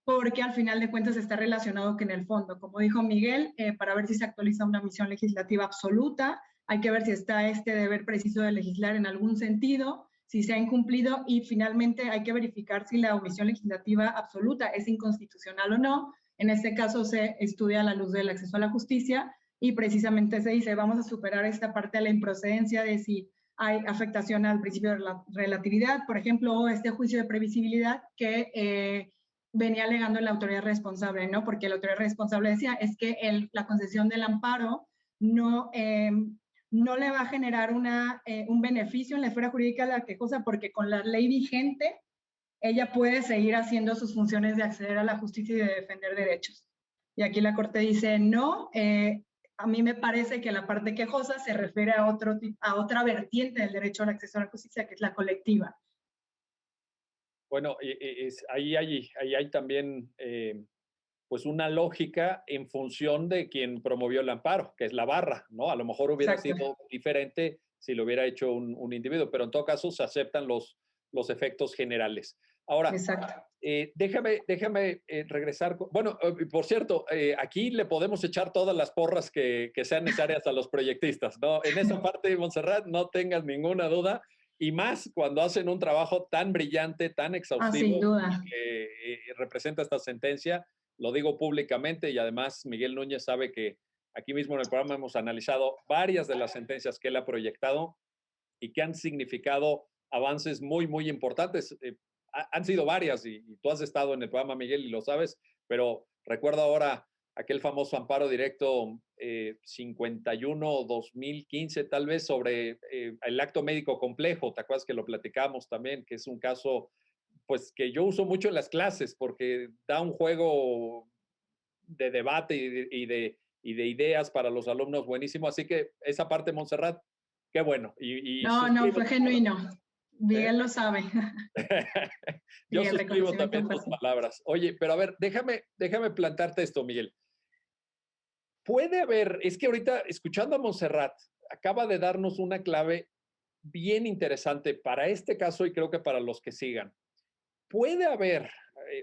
porque al final de cuentas está relacionado que en el fondo, como dijo Miguel, para ver si se actualiza una misión legislativa absoluta, hay que ver si está este deber preciso de legislar en algún sentido, si se ha incumplido, y finalmente hay que verificar si la omisión legislativa absoluta es inconstitucional o no. En este caso se estudia a la luz del acceso a la justicia y precisamente se dice, vamos a superar esta parte de la improcedencia de si hay afectación al principio de la relatividad, por ejemplo, o este juicio de previsibilidad que venía alegando la autoridad responsable, ¿no? Porque la autoridad responsable decía, es que la concesión del amparo no le va a generar un beneficio en la esfera jurídica de la quejosa, porque con la ley vigente ella puede seguir haciendo sus funciones de acceder a la justicia y de defender derechos. Y aquí la Corte dice, no, a mí me parece que la parte quejosa se refiere a otra vertiente del derecho al acceso a la justicia, que es la colectiva.
Bueno, ahí hay también pues una lógica en función de quien promovió el amparo, que es la barra, ¿no? A lo mejor hubiera sido diferente si lo hubiera hecho un individuo, pero en todo caso se aceptan los efectos generales. Ahora,
Exacto.
déjame regresar. Bueno, por cierto, aquí le podemos echar todas las porras que sean necesarias a los proyectistas, ¿no? En esa parte, Montserrat, no tengas ninguna duda, y más cuando hacen un trabajo tan brillante, tan
Sin
exhaustivo,
duda.
que representa esta sentencia. Lo digo públicamente y además Miguel Núñez sabe que aquí mismo en el programa hemos analizado varias de las sentencias que él ha proyectado y que han significado avances muy, muy importantes. Han sido varias y tú has estado en el programa, Miguel, y lo sabes, pero recuerdo ahora aquel famoso amparo directo 51-2015, tal vez, sobre el acto médico complejo. ¿Te acuerdas que lo platicamos también? Que es un caso, pues, que yo uso mucho en las clases porque da un juego de debate y de ideas para los alumnos buenísimo. Así que esa parte, Montserrat, qué bueno.
No, fue genuino. Miguel lo sabe.
Yo
Y el
suscribo
reconocimiento
también
fue
tus
así.
palabras. Oye, pero a ver, déjame plantarte esto, Miguel. Puede haber, es que ahorita escuchando a Montserrat, acaba de darnos una clave bien interesante para este caso y creo que para los que sigan. Puede haber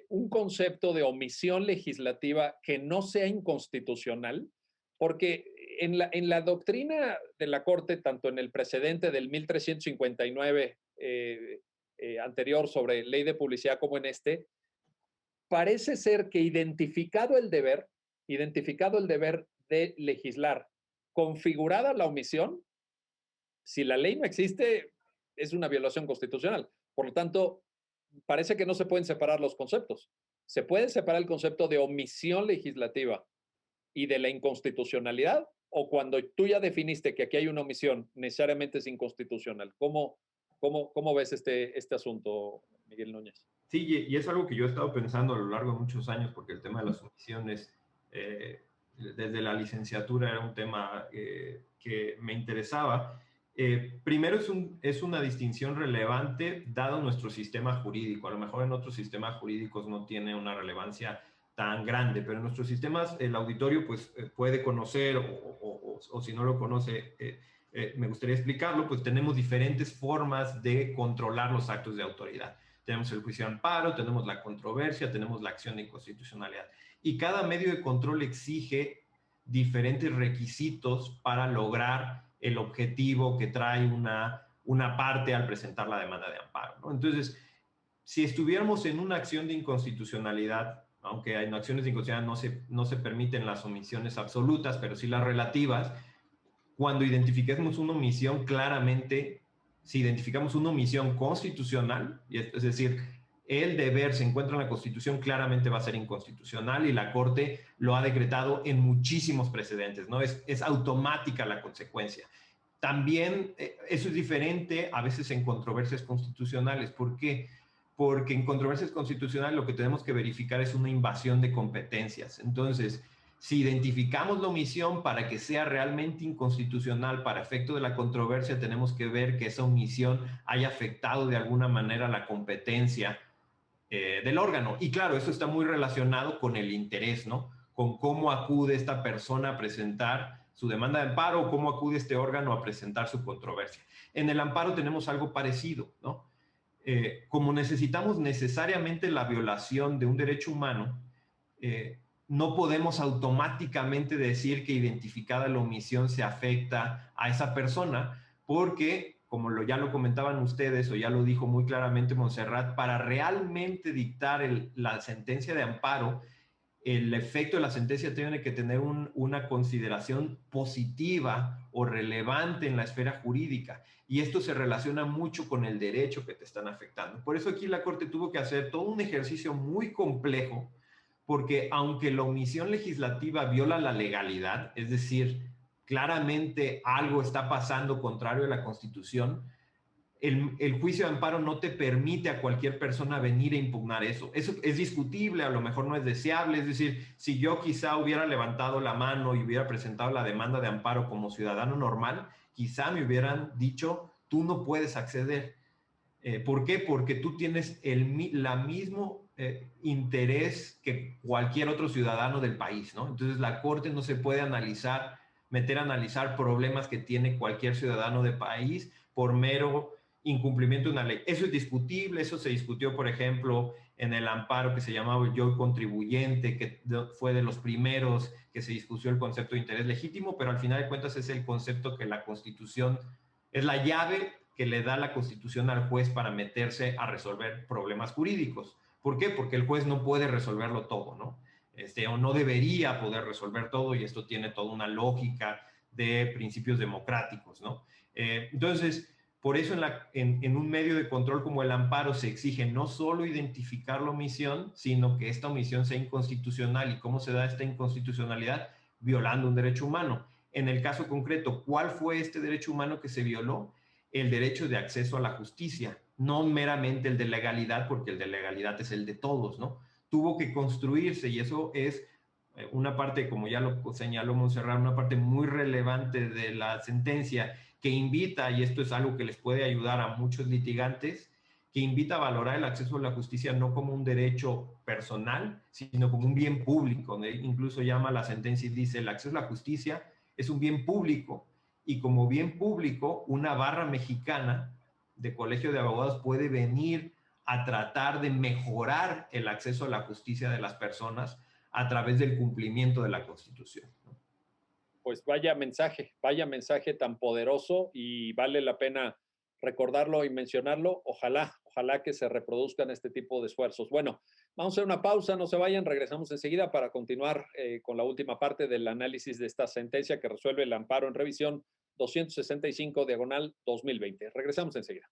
un concepto de omisión legislativa que no sea inconstitucional, porque en la doctrina de la Corte, tanto en el precedente del 1359 anterior sobre ley de publicidad como en este, parece ser que identificado el deber de legislar, configurada la omisión, si la ley no existe, es una violación constitucional. Por lo tanto, parece que no se pueden separar los conceptos. Se puede separar el concepto de omisión legislativa y de la inconstitucionalidad, o cuando tú ya definiste que aquí hay una omisión, necesariamente es inconstitucional. ¿Cómo ves este asunto, Miguel Núñez?
Sí, y es algo que yo he estado pensando a lo largo de muchos años, porque el tema de las omisiones, desde la licenciatura era un tema que me interesaba. Primero es una distinción relevante dado nuestro sistema jurídico. A lo mejor en otros sistemas jurídicos no tiene una relevancia tan grande, pero en nuestros sistemas el auditorio pues, puede conocer o si no lo conoce, me gustaría explicarlo, pues tenemos diferentes formas de controlar los actos de autoridad. Tenemos el juicio de amparo, tenemos la controversia, tenemos la acción de inconstitucionalidad. Y cada medio de control exige diferentes requisitos para lograr el objetivo que trae una parte al presentar la demanda de amparo, ¿no? Entonces, si estuviéramos en una acción de inconstitucionalidad, aunque en acciones de inconstitucionalidad no se permiten las omisiones absolutas, pero sí las relativas, cuando identifiquemos una omisión claramente, si identificamos una omisión constitucional, es decir, el deber se encuentra en la Constitución, claramente va a ser inconstitucional y la Corte lo ha decretado en muchísimos precedentes, ¿no? Es automática la consecuencia. También eso es diferente a veces en controversias constitucionales. ¿Por qué? Porque en controversias constitucionales lo que tenemos que verificar es una invasión de competencias. Entonces, si identificamos la omisión para que sea realmente inconstitucional para efecto de la controversia, tenemos que ver que esa omisión haya afectado de alguna manera la competencia del órgano. Y claro, eso está muy relacionado con el interés, ¿no? Con cómo acude esta persona a presentar su demanda de amparo o cómo acude este órgano a presentar su controversia. En el amparo tenemos algo parecido, ¿no? Como necesitamos necesariamente la violación de un derecho humano, no podemos automáticamente decir que identificada la omisión se afecta a esa persona, porque, como ya lo comentaban ustedes o ya lo dijo muy claramente Montserrat, para realmente dictar la sentencia de amparo, el efecto de la sentencia tiene que tener una consideración positiva o relevante en la esfera jurídica. Y esto se relaciona mucho con el derecho que te están afectando. Por eso aquí la Corte tuvo que hacer todo un ejercicio muy complejo, porque aunque la omisión legislativa viola la legalidad, es decir, claramente algo está pasando contrario a la Constitución, el juicio de amparo no te permite a cualquier persona venir a impugnar eso. Eso es discutible, a lo mejor no es deseable. Es decir, si yo quizá hubiera levantado la mano y hubiera presentado la demanda de amparo como ciudadano normal, quizá me hubieran dicho, tú no puedes acceder. ¿Por qué? Porque tú tienes la mismo interés que cualquier otro ciudadano del país, ¿no? Entonces la Corte no se puede meter a analizar problemas que tiene cualquier ciudadano del país por mero incumplimiento de una ley. Eso es discutible, eso se discutió, por ejemplo, en el amparo que se llamaba el yo contribuyente, que fue de los primeros que se discutió el concepto de interés legítimo, pero al final de cuentas es el concepto que la Constitución, es la llave que le da la Constitución al juez para meterse a resolver problemas jurídicos. ¿Por qué? Porque el juez no puede resolverlo todo, ¿no? O no debería poder resolver todo, y esto tiene toda una lógica de principios democráticos, ¿no? Entonces, por eso en un medio de control como el amparo se exige no solo identificar la omisión, sino que esta omisión sea inconstitucional. ¿Y cómo se da esta inconstitucionalidad? Violando un derecho humano. En el caso concreto, ¿cuál fue este derecho humano que se violó? El derecho de acceso a la justicia, no meramente el de legalidad, porque el de legalidad es el de todos, ¿no? Tuvo que construirse, y eso es una parte, como ya lo señaló Montserrat, una parte muy relevante de la sentencia, que invita, y esto es algo que les puede ayudar a muchos litigantes, que invita a valorar el acceso a la justicia no como un derecho personal, sino como un bien público. Incluso llama la sentencia y dice, el acceso a la justicia es un bien público, y como bien público, una barra mexicana de colegio de abogados puede venir a tratar de mejorar el acceso a la justicia de las personas a través del cumplimiento de la Constitución, ¿no?
Pues vaya mensaje tan poderoso, y vale la pena recordarlo y mencionarlo. Ojalá que se reproduzcan este tipo de esfuerzos. Bueno, vamos a hacer una pausa, no se vayan, regresamos enseguida para continuar con la última parte del análisis de esta sentencia que resuelve el amparo en revisión 265/2020. Regresamos enseguida.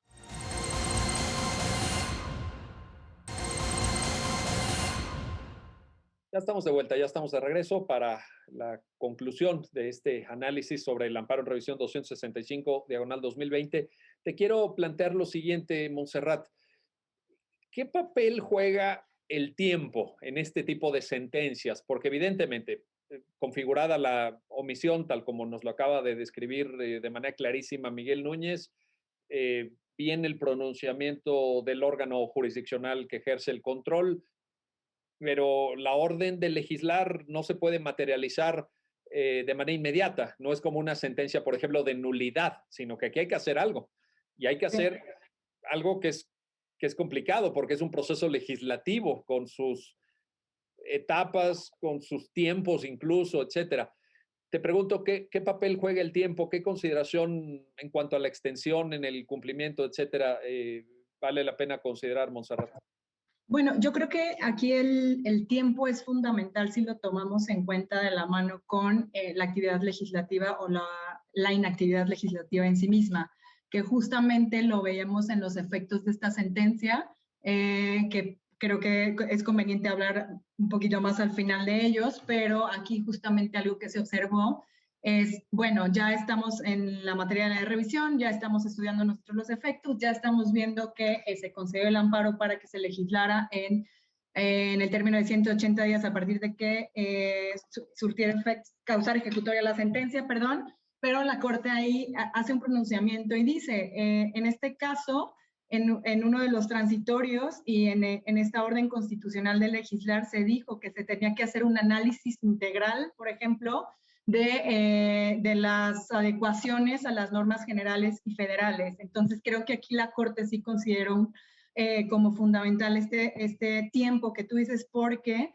Ya estamos de vuelta, ya estamos de regreso para la conclusión de este análisis sobre el amparo en revisión 265/2020. Te quiero plantear lo siguiente, Montserrat. ¿Qué papel juega el tiempo en este tipo de sentencias? Porque evidentemente, configurada la omisión, tal como nos lo acaba de describir de manera clarísima Miguel Núñez, viene el pronunciamiento del órgano jurisdiccional que ejerce el control, pero la orden de legislar no se puede materializar de manera inmediata. No es como una sentencia, por ejemplo, de nulidad, sino que aquí hay que hacer algo. Y hay que hacer algo que es complicado, porque es un proceso legislativo con sus etapas, con sus tiempos incluso, etcétera. Te pregunto, ¿qué papel juega el tiempo? ¿Qué consideración en cuanto a la extensión en el cumplimiento, etcétera, vale la pena considerar, Montserrat?
Bueno, yo creo que aquí el tiempo es fundamental si lo tomamos en cuenta de la mano con la actividad legislativa o la inactividad legislativa en sí misma, que justamente lo veíamos en los efectos de esta sentencia, que creo que es conveniente hablar un poquito más al final de ellos, pero aquí justamente algo que se observó es, bueno, ya estamos en la materia de la revisión, ya estamos estudiando nosotros los efectos, ya estamos viendo que se concedió el amparo para que se legislara en el término de 180 días a partir de que surtiera efectos, causar ejecutoria la sentencia, perdón, pero la Corte ahí hace un pronunciamiento y dice, en este caso, en uno de los transitorios y en esta orden constitucional de legislar se dijo que se tenía que hacer un análisis integral, por ejemplo, de las adecuaciones a las normas generales y federales. Entonces, creo que aquí la Corte sí consideró como fundamental este tiempo que tú dices, porque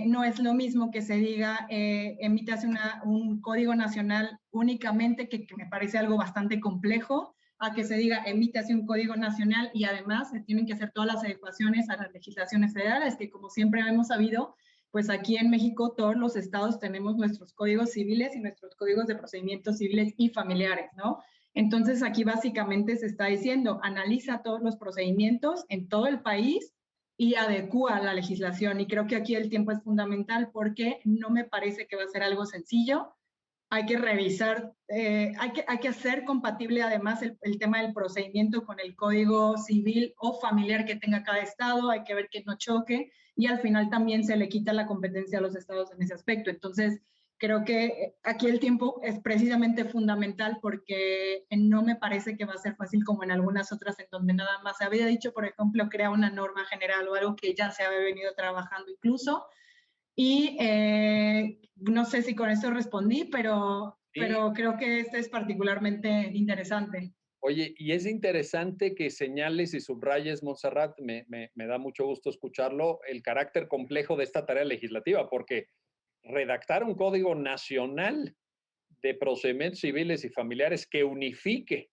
no es lo mismo que se diga emítase un código nacional únicamente, que me parece algo bastante complejo, a que se diga emítase un código nacional y además se tienen que hacer todas las adecuaciones a las legislaciones federales, que como siempre hemos sabido, pues aquí en México todos los estados tenemos nuestros códigos civiles y nuestros códigos de procedimientos civiles y familiares, ¿no? Entonces aquí básicamente se está diciendo, analiza todos los procedimientos en todo el país y adecúa la legislación. Y creo que aquí el tiempo es fundamental porque no me parece que va a ser algo sencillo. Hay que revisar, hay que hacer compatible además el tema del procedimiento con el código civil o familiar que tenga cada estado, hay que ver que no choque, y al final también se le quita la competencia a los estados en ese aspecto. Entonces, creo que aquí el tiempo es precisamente fundamental porque no me parece que va a ser fácil como en algunas otras en donde nada más se había dicho, por ejemplo, crear una norma general o algo que ya se había venido trabajando incluso. Y no sé si con esto respondí, pero creo que este es particularmente interesante.
Oye, y es interesante que señales y subrayes, Montserrat, me da mucho gusto escucharlo, el carácter complejo de esta tarea legislativa, porque redactar un código nacional de procedimientos civiles y familiares que unifique,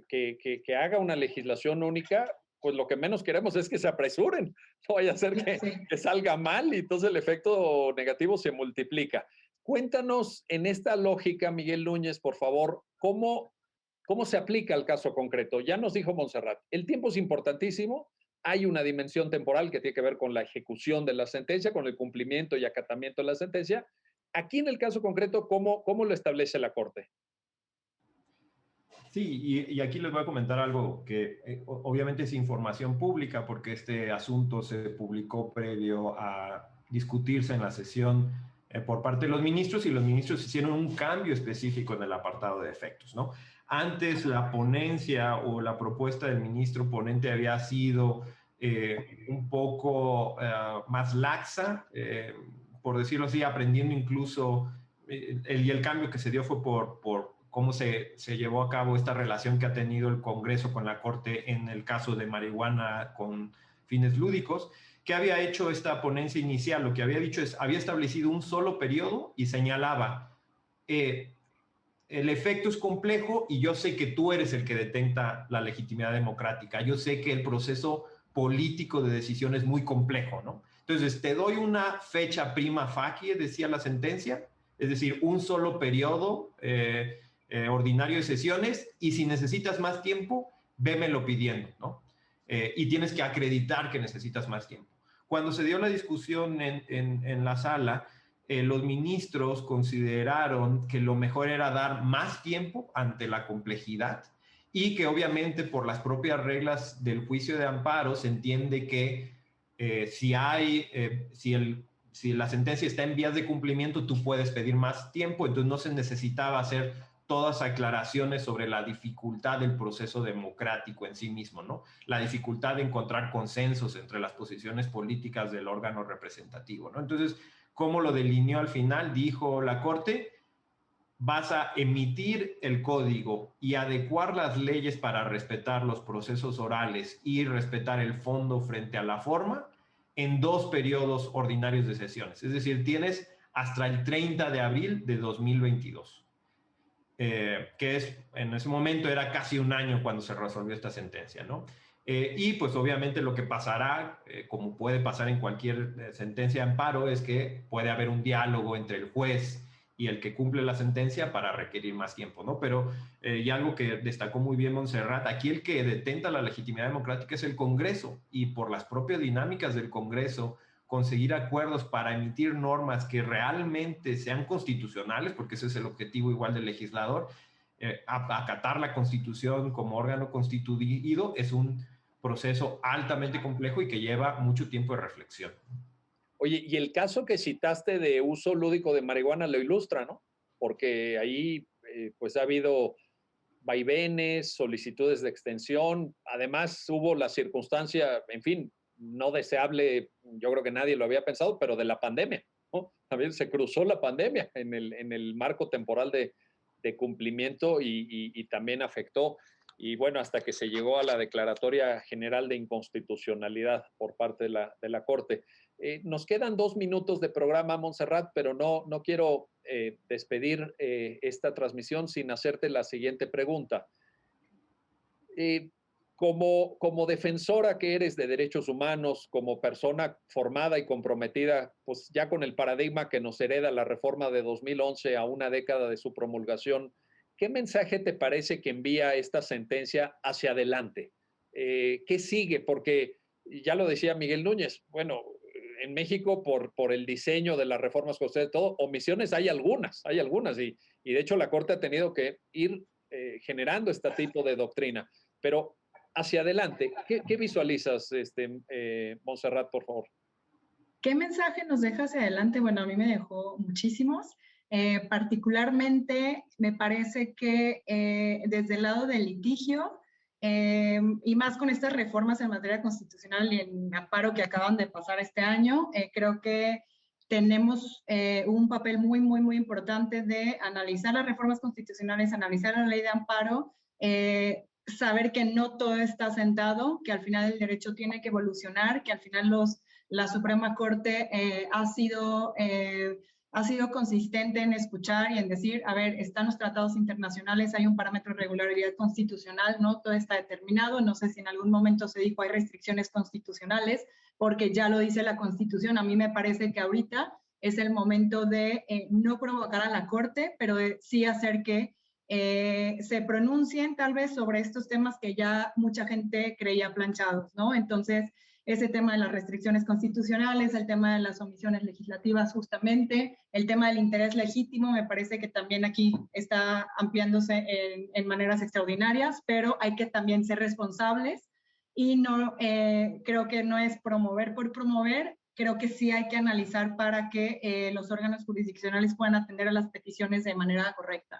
que haga una legislación única, pues lo que menos queremos es que se apresuren, no vaya a ser
Sí.
que salga mal y entonces el efecto negativo se multiplica. Cuéntanos en esta lógica, Miguel Núñez, por favor, ¿cómo se aplica al caso concreto? Ya nos dijo Montserrat, el tiempo es importantísimo, hay una dimensión temporal que tiene que ver con la ejecución de la sentencia, con el cumplimiento y acatamiento de la sentencia. Aquí en el caso concreto, ¿cómo lo establece la Corte?
Sí, y aquí les voy a comentar algo que obviamente es información pública porque este asunto se publicó previo a discutirse en la sesión por parte de los ministros y los ministros hicieron un cambio específico en el apartado de efectos, ¿no? Antes la ponencia o la propuesta del ministro ponente había sido un poco más laxa, por decirlo así, aprendiendo incluso, y el cambio que se dio fue por cómo se llevó a cabo esta relación que ha tenido el Congreso con la Corte en el caso de marihuana con fines lúdicos, que había hecho esta ponencia inicial. Lo que había dicho es, había establecido un solo periodo y señalaba, el efecto es complejo y yo sé que tú eres el que detenta la legitimidad democrática. Yo sé que el proceso político de decisión es muy complejo, ¿no? Entonces, te doy una fecha prima facie, decía la sentencia, es decir, un solo periodo ordinario de sesiones y si necesitas más tiempo, vémelo pidiendo, ¿no? Y tienes que acreditar que necesitas más tiempo. Cuando se dio la discusión en la sala, los ministros consideraron que lo mejor era dar más tiempo ante la complejidad y que obviamente por las propias reglas del juicio de amparo se entiende que si la sentencia está en vías de cumplimiento, tú puedes pedir más tiempo, entonces no se necesitaba hacer todas aclaraciones sobre la dificultad del proceso democrático en sí mismo, ¿no? La dificultad de encontrar consensos entre las posiciones políticas del órgano representativo, ¿no? Entonces, ¿cómo lo delineó al final? Dijo la Corte, vas a emitir el código y adecuar las leyes para respetar los procesos orales y respetar el fondo frente a la forma en 2 periodos ordinarios de sesiones. Es decir, tienes hasta el 30 de abril de 2022. Que es, en ese momento era casi un año cuando se resolvió esta sentencia, ¿no? Y pues obviamente lo que pasará, como puede pasar en cualquier sentencia de amparo, es que puede haber un diálogo entre el juez y el que cumple la sentencia para requerir más tiempo, ¿no? Pero, y algo que destacó muy bien Montserrat, aquí el que detenta la legitimidad democrática es el Congreso, y por las propias dinámicas del Congreso, conseguir acuerdos para emitir normas que realmente sean constitucionales, porque ese es el objetivo igual del legislador, acatar la Constitución como órgano constituido es un proceso altamente complejo y que lleva mucho tiempo de reflexión.
Oye, y el caso que citaste de uso lúdico de marihuana lo ilustra, ¿no? Porque ahí pues ha habido vaivenes, solicitudes de extensión, además hubo la circunstancia, en fin, no deseable, yo creo que nadie lo había pensado, pero de la pandemia, ¿no? También se cruzó la pandemia en el marco temporal de cumplimiento y también afectó, y bueno, hasta que se llegó a la declaratoria general de inconstitucionalidad por parte de la Corte. Nos quedan 2 minutos de programa, Montserrat, pero no quiero despedir esta transmisión sin hacerte la siguiente pregunta. Como defensora que eres de derechos humanos, como persona formada y comprometida, pues ya con el paradigma que nos hereda la reforma de 2011 a una década de su promulgación, ¿qué mensaje te parece que envía esta sentencia hacia adelante? ¿Qué sigue? Porque ya lo decía Miguel Núñez, bueno, en México por el diseño de las reformas constitucionales, todo, omisiones hay algunas, y de hecho la Corte ha tenido que ir generando este tipo de doctrina. Pero hacia adelante, ¿qué visualizas, Montserrat, por favor?
¿Qué mensaje nos deja hacia adelante? Bueno, a mí me dejó muchísimos. Particularmente me parece que desde el lado del litigio, y más con estas reformas en materia constitucional y en amparo que acaban de pasar este año, creo que tenemos un papel muy, muy, muy importante de analizar las reformas constitucionales, analizar la ley de amparo, saber que no todo está sentado, que al final el derecho tiene que evolucionar, que al final la Suprema Corte ha sido consistente en escuchar y en decir, a ver, están los tratados internacionales, hay un parámetro de regularidad constitucional, no todo está determinado, no sé si en algún momento se dijo hay restricciones constitucionales, porque ya lo dice la Constitución. A mí me parece que ahorita es el momento de no provocar a la Corte, pero sí hacer que se pronuncien tal vez sobre estos temas que ya mucha gente creía planchados, ¿no? Entonces, ese tema de las restricciones constitucionales, el tema de las omisiones legislativas justamente, el tema del interés legítimo, me parece que también aquí está ampliándose en maneras extraordinarias, pero hay que también ser responsables y no, creo que no es promover por promover, creo que sí hay que analizar para que los órganos jurisdiccionales puedan atender a las peticiones de manera correcta.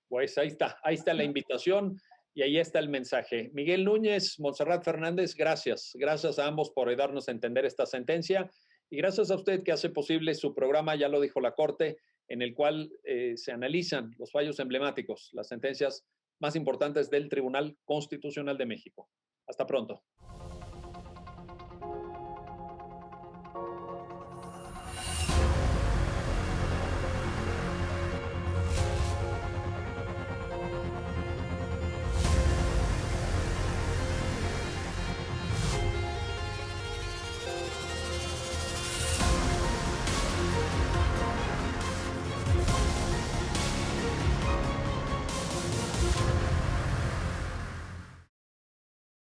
Pues ahí está la invitación y ahí está el mensaje. Miguel Núñez, Montserrat Fernández, gracias. Gracias a ambos por ayudarnos a entender esta sentencia y gracias a usted que hace posible su programa, ya lo dijo la Corte, en el cual se analizan los fallos emblemáticos, las sentencias más importantes del Tribunal Constitucional de México. Hasta pronto.